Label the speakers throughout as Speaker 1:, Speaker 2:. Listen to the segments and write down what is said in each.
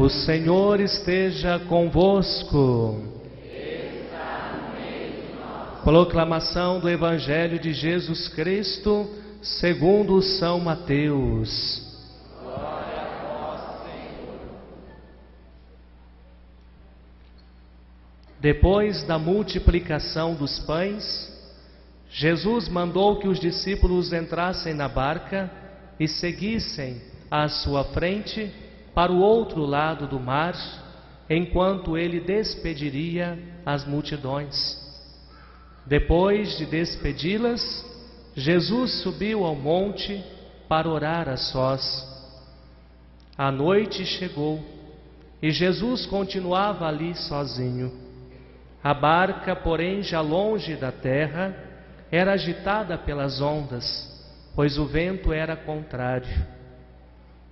Speaker 1: O Senhor esteja convosco. Proclamação do Evangelho de Jesus Cristo, segundo São Mateus.
Speaker 2: Glória a vós, Senhor.
Speaker 1: Depois da multiplicação dos pães, Jesus mandou que os discípulos entrassem na barca e seguissem à sua frente para o outro lado do mar, enquanto ele despediria as multidões. Depois de despedi-las, Jesus subiu ao monte para orar a sós. A noite chegou e Jesus continuava ali sozinho. A barca, porém, já longe da terra, era agitada pelas ondas, pois o vento era contrário.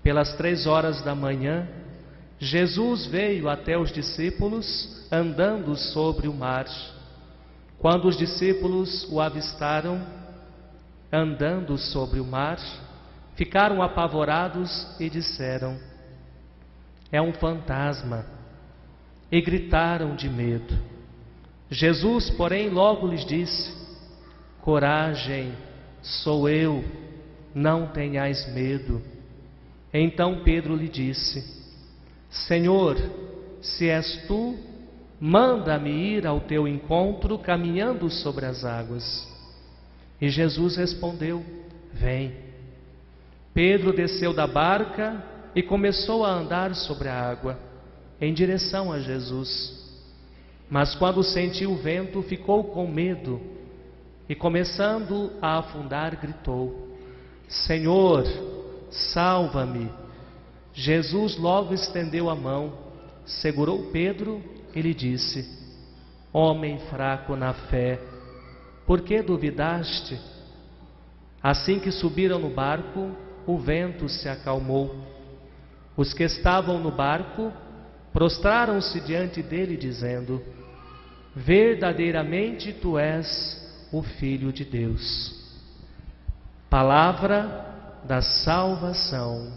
Speaker 1: Pelas 3 horas da manhã, Jesus veio até os discípulos andando sobre o mar. Quando os discípulos o avistaram andando sobre o mar, ficaram apavorados e disseram: "É um fantasma", e gritaram de medo. Jesus, porém, logo lhes disse: "Coragem, sou eu, não tenhais medo." Então Pedro lhe disse: "Senhor, se és tu, manda-me ir ao teu encontro caminhando sobre as águas." E Jesus respondeu: "Vem." Pedro desceu da barca e começou a andar sobre a água, em direção a Jesus. Mas quando sentiu o vento, ficou com medo e, começando a afundar, gritou: "Senhor, salva-me." Jesus logo estendeu a mão, segurou Pedro e lhe disse: "Homem fraco na fé, por que duvidaste?" Assim que subiram no barco, o vento se acalmou. Os que estavam no barco prostraram-se diante dele, dizendo: "Verdadeiramente tu és o Filho de Deus." Palavra da salvação.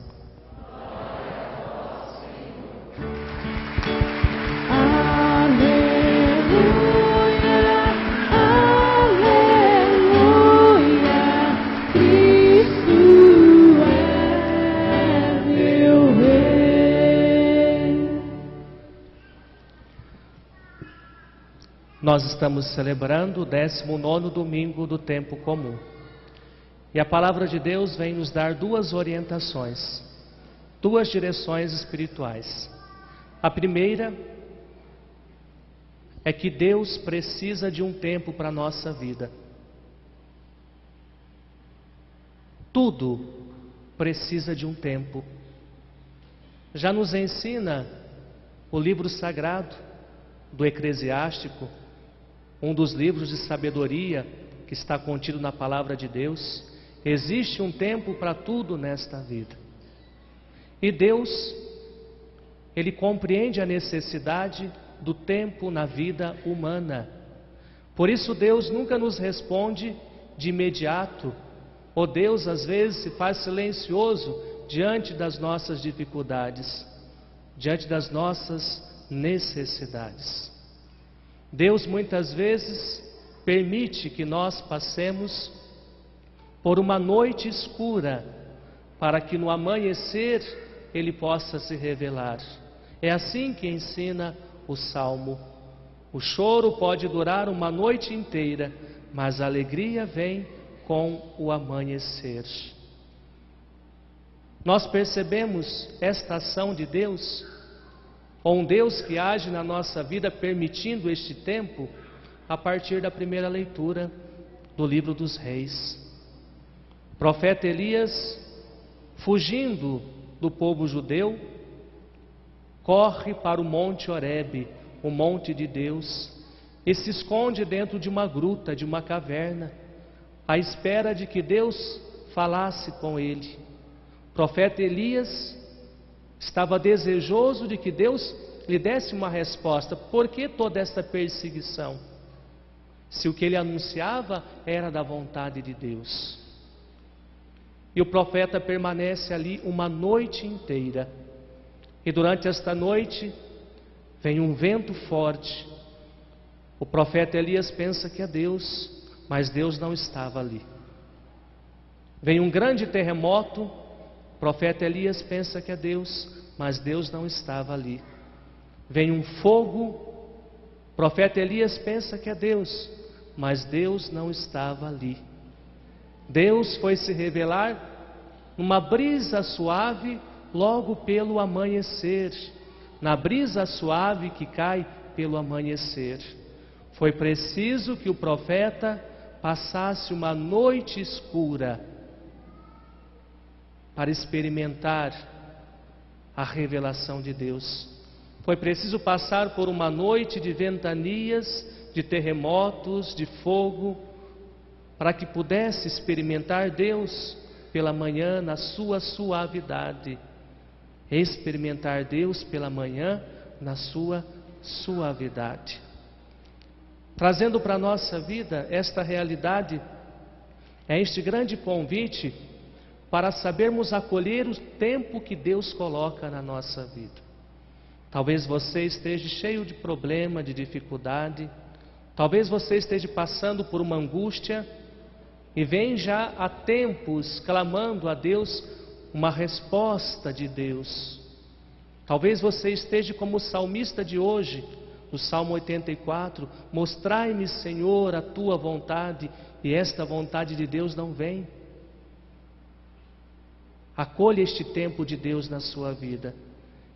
Speaker 1: Nós estamos celebrando o 19º domingo do tempo comum. E a palavra de Deus vem nos dar duas orientações, duas direções espirituais. A primeira é que Deus precisa de um tempo para a nossa vida. Tudo precisa de um tempo. Já nos ensina o livro sagrado do Eclesiástico, um dos livros de sabedoria que está contido na palavra de Deus. Existe um tempo para tudo nesta vida. E Deus, Ele compreende a necessidade do tempo na vida humana. Por isso Deus nunca nos responde de imediato, ou Deus às vezes se faz silencioso diante das nossas dificuldades, diante das nossas necessidades. Deus muitas vezes permite que nós passemos por uma noite escura, para que no amanhecer Ele possa se revelar. É assim que ensina o Salmo. O choro pode durar uma noite inteira, mas a alegria vem com o amanhecer. Nós percebemos esta ação de Deus, ou um Deus que age na nossa vida permitindo este tempo, a partir da primeira leitura do livro dos Reis. O profeta Elias, fugindo do povo judeu, corre para o monte Horebe, o monte de Deus, e se esconde dentro de uma gruta, de uma caverna, à espera de que Deus falasse com ele. O profeta Elias estava desejoso de que Deus lhe desse uma resposta. Por que toda esta perseguição? Se o que ele anunciava era da vontade de Deus. E o profeta permanece ali uma noite inteira, E durante esta noite vem um vento forte. O profeta Elias pensa que é Deus, mas Deus não estava ali. Vem um grande terremoto. O profeta Elias pensa que é Deus, mas Deus não estava ali. Vem um fogo. O profeta Elias pensa que é Deus, mas Deus não estava ali. Deus foi se revelar numa brisa suave logo pelo amanhecer, na brisa suave que cai pelo amanhecer. Foi preciso que o profeta passasse uma noite escura para experimentar a revelação de Deus. Foi preciso passar por uma noite de ventanias, de terremotos, de fogo, para que pudesse experimentar Deus pela manhã na sua suavidade. Experimentar Deus pela manhã na sua suavidade. Trazendo para a nossa vida esta realidade, é este grande convite para sabermos acolher o tempo que Deus coloca na nossa vida. Talvez você esteja cheio de problema, de dificuldade. Talvez você esteja passando por uma angústia e vem já há tempos clamando a Deus uma resposta de Deus. Talvez você esteja como o salmista de hoje, no Salmo 84, mostrai-me, Senhor, a tua vontade, e esta vontade de Deus não vem. Acolha este tempo de Deus na sua vida.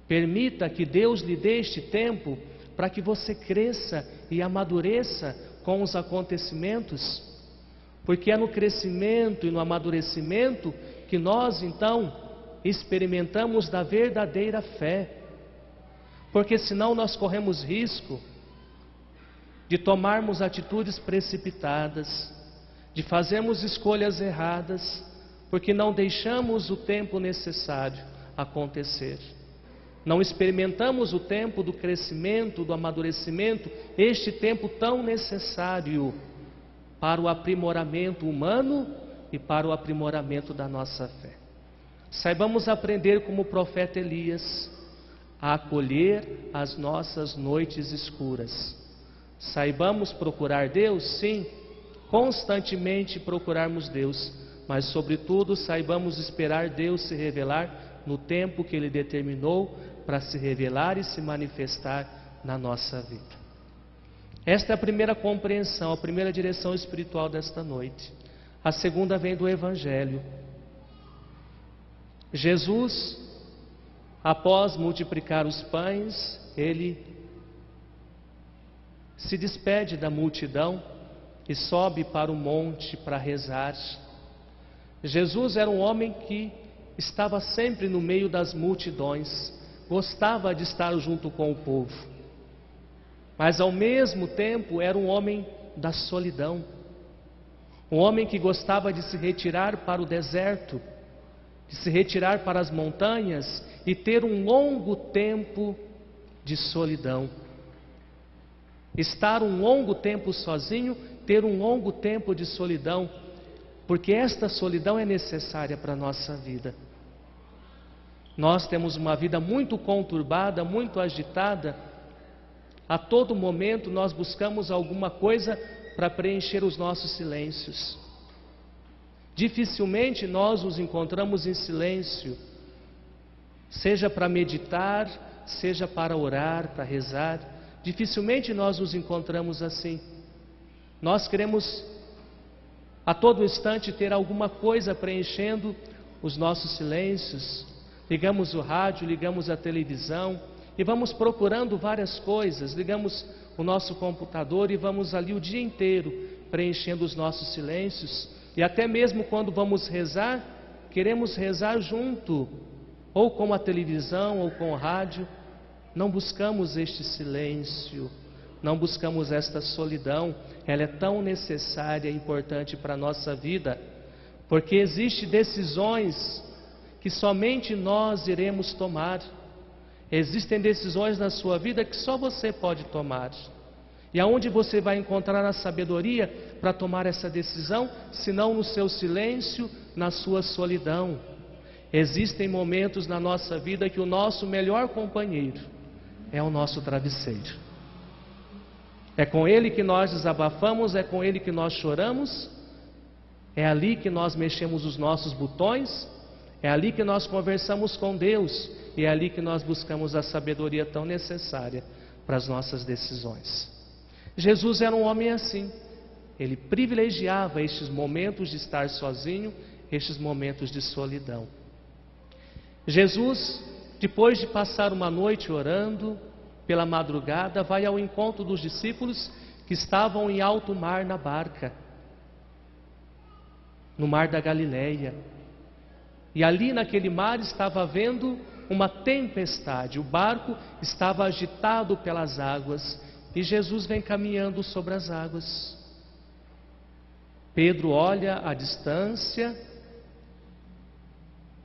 Speaker 1: Permita que Deus lhe dê este tempo para que você cresça e amadureça com os acontecimentos, porque é no crescimento e no amadurecimento que nós então experimentamos da verdadeira fé. Porque senão nós corremos risco de tomarmos atitudes precipitadas, de fazermos escolhas erradas, porque não deixamos o tempo necessário acontecer. Não experimentamos o tempo do crescimento, do amadurecimento, este tempo tão necessário para o aprimoramento humano e para o aprimoramento da nossa fé. Saibamos aprender como o profeta Elias a acolher as nossas noites escuras. Saibamos procurar Deus, sim, constantemente procurarmos Deus, mas sobretudo saibamos esperar Deus se revelar no tempo que Ele determinou para se revelar e se manifestar na nossa vida. Esta é a primeira compreensão, a primeira direção espiritual desta noite. A segunda vem do Evangelho. Jesus, após multiplicar os pães, Ele se despede da multidão e sobe para o monte para rezar. Jesus era um homem que estava sempre no meio das multidões, gostava de estar junto com o povo, mas ao mesmo tempo era um homem da solidão, um homem que gostava de se retirar para o deserto, de se retirar para as montanhas e ter um longo tempo de solidão. Estar um longo tempo sozinho, ter um longo tempo de solidão, porque esta solidão é necessária para a nossa vida. Nós temos uma vida muito conturbada, muito agitada. A todo momento nós buscamos alguma coisa para preencher os nossos silêncios. Dificilmente nós nos encontramos em silêncio, seja para meditar, seja para orar, para rezar. Dificilmente nós nos encontramos assim. Nós queremos a todo instante ter alguma coisa preenchendo os nossos silêncios. Ligamos o rádio, ligamos a televisão e vamos procurando várias coisas. Ligamos o nosso computador e vamos ali o dia inteiro preenchendo os nossos silêncios. E até mesmo quando vamos rezar, queremos rezar junto, ou com a televisão ou com o rádio. Não buscamos este silêncio, não buscamos esta solidão. Ela é tão necessária e importante para a nossa vida, porque existem decisões que somente nós iremos tomar. Existem decisões na sua vida que só você pode tomar. E aonde você vai encontrar a sabedoria para tomar essa decisão, senão no seu silêncio, na sua solidão? Existem momentos na nossa vida que o nosso melhor companheiro é o nosso travesseiro. É com ele que nós desabafamos, é com ele que nós choramos, é ali que nós mexemos os nossos botões, é ali que nós conversamos com Deus, e é ali que nós buscamos a sabedoria tão necessária para as nossas decisões. Jesus era um homem assim. Ele privilegiava estes momentos de estar sozinho, estes momentos de solidão. Jesus, depois de passar uma noite orando, pela madrugada, vai ao encontro dos discípulos que estavam em alto mar na barca, no mar da Galileia. E ali naquele mar estava havendo uma tempestade, o barco estava agitado pelas águas, e Jesus vem caminhando sobre as águas. Pedro olha à distância,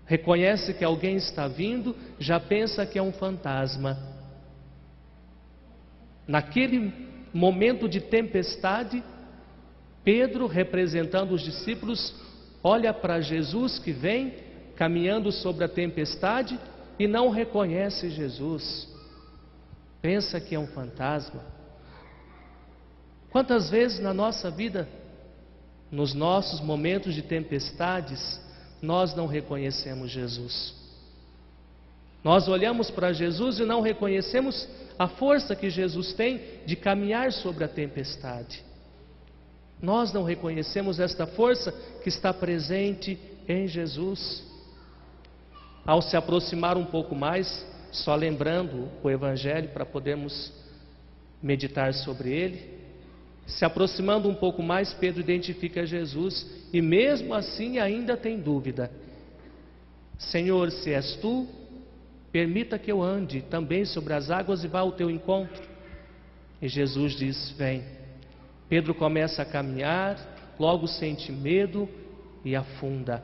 Speaker 1: reconhece que alguém está vindo, já pensa que é um fantasma. Naquele momento de tempestade, Pedro, representando os discípulos, olha para Jesus que vem caminhando sobre a tempestade e não reconhece Jesus. Pensa que é um fantasma. Quantas vezes na nossa vida, nos nossos momentos de tempestades, nós não reconhecemos Jesus? Nós olhamos para Jesus e não reconhecemos a força que Jesus tem de caminhar sobre a tempestade. Nós não reconhecemos esta força que está presente em Jesus. Ao se aproximar um pouco mais, só lembrando o Evangelho para podermos meditar sobre ele, se aproximando um pouco mais, Pedro identifica Jesus e mesmo assim ainda tem dúvida. Senhor, se és tu, permita que eu ande também sobre as águas e vá ao teu encontro. E Jesus diz: vem. Pedro começa a caminhar, logo sente medo e afunda.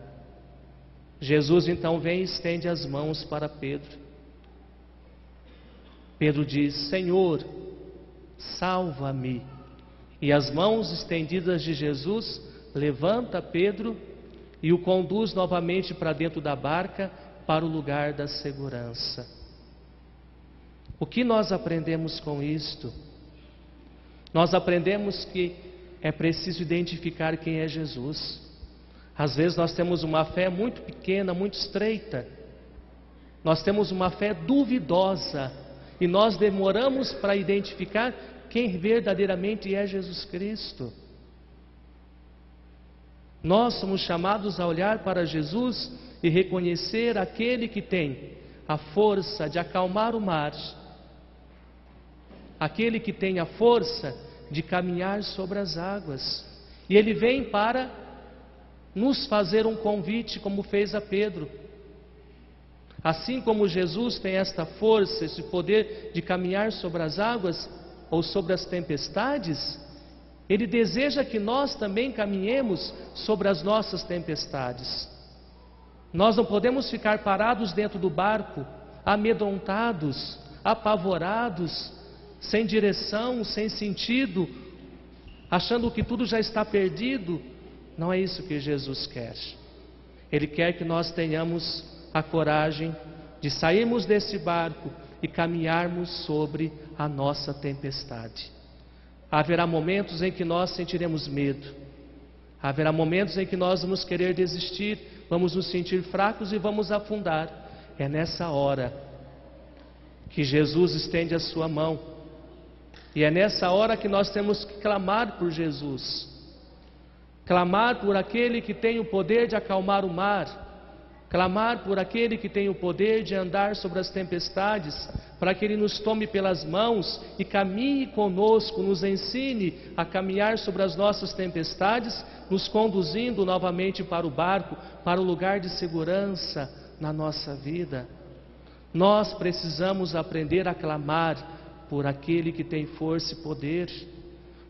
Speaker 1: Jesus então vem e estende as mãos para Pedro. Pedro diz: Senhor, salva-me. E as mãos estendidas de Jesus levanta Pedro e o conduz novamente para dentro da barca, para o lugar da segurança. O que nós aprendemos com isto? Nós aprendemos que é preciso identificar quem é Jesus. Às vezes nós temos uma fé muito pequena, muito estreita. Nós temos uma fé duvidosa e nós demoramos para identificar quem verdadeiramente é Jesus Cristo. Nós somos chamados a olhar para Jesus e reconhecer aquele que tem a força de acalmar o mar, aquele que tem a força de caminhar sobre as águas. E Ele vem para nos fazer um convite, como fez a Pedro. Assim como Jesus tem esta força, esse poder de caminhar sobre as águas ou sobre as tempestades, Ele deseja que nós também caminhemos sobre as nossas tempestades. Nós não podemos ficar parados dentro do barco, amedrontados, apavorados, sem direção, sem sentido, achando que tudo já está perdido. Não é isso que Jesus quer. Ele quer que nós tenhamos a coragem de sairmos desse barco e caminharmos sobre a nossa tempestade. Haverá momentos em que nós sentiremos medo. Haverá momentos em que nós vamos querer desistir, vamos nos sentir fracos e vamos afundar. É nessa hora que Jesus estende a sua mão. E é nessa hora que nós temos que clamar por Jesus. Clamar por aquele que tem o poder de acalmar o mar. Clamar por aquele que tem o poder de andar sobre as tempestades, para que Ele nos tome pelas mãos e caminhe conosco, nos ensine a caminhar sobre as nossas tempestades, nos conduzindo novamente para o barco, para o lugar de segurança na nossa vida. Nós precisamos aprender a clamar por aquele que tem força e poder,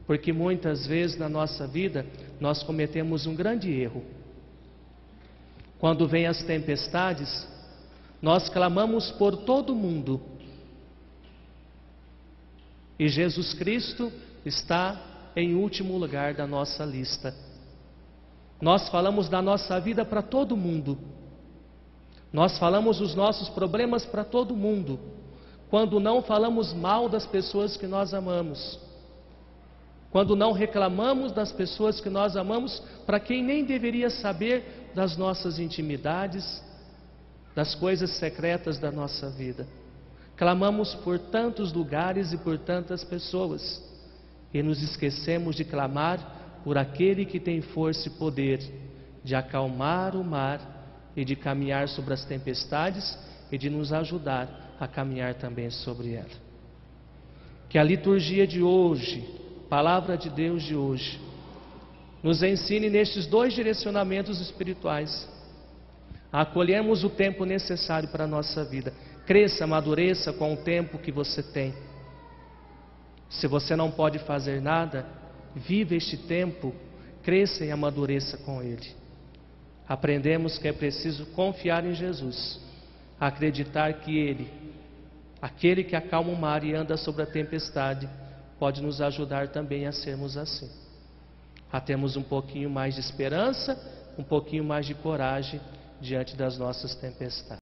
Speaker 1: porque muitas vezes na nossa vida nós cometemos um grande erro. Quando vêm as tempestades, nós clamamos por todo mundo. E Jesus Cristo está em último lugar da nossa lista. Nós falamos da nossa vida para todo mundo. Nós falamos os nossos problemas para todo mundo, quando não falamos mal das pessoas que nós amamos, quando não reclamamos das pessoas que nós amamos para quem nem deveria saber das nossas intimidades, das coisas secretas da nossa vida. Clamamos por tantos lugares e por tantas pessoas e nos esquecemos de clamar por aquele que tem força e poder de acalmar o mar e de caminhar sobre as tempestades e de nos ajudar a caminhar também sobre ela. Que a liturgia de hoje, Palavra de Deus de hoje, nos ensine nestes dois direcionamentos espirituais a acolhermos o tempo necessário para a nossa vida. Cresça, amadureça com o tempo que você tem. Se você não pode fazer nada, viva este tempo, cresça e amadureça com ele. Aprendemos que é preciso confiar em Jesus, acreditar que Ele, aquele que acalma o mar e anda sobre a tempestade, pode nos ajudar também a sermos assim, a termos um pouquinho mais de esperança, um pouquinho mais de coragem diante das nossas tempestades.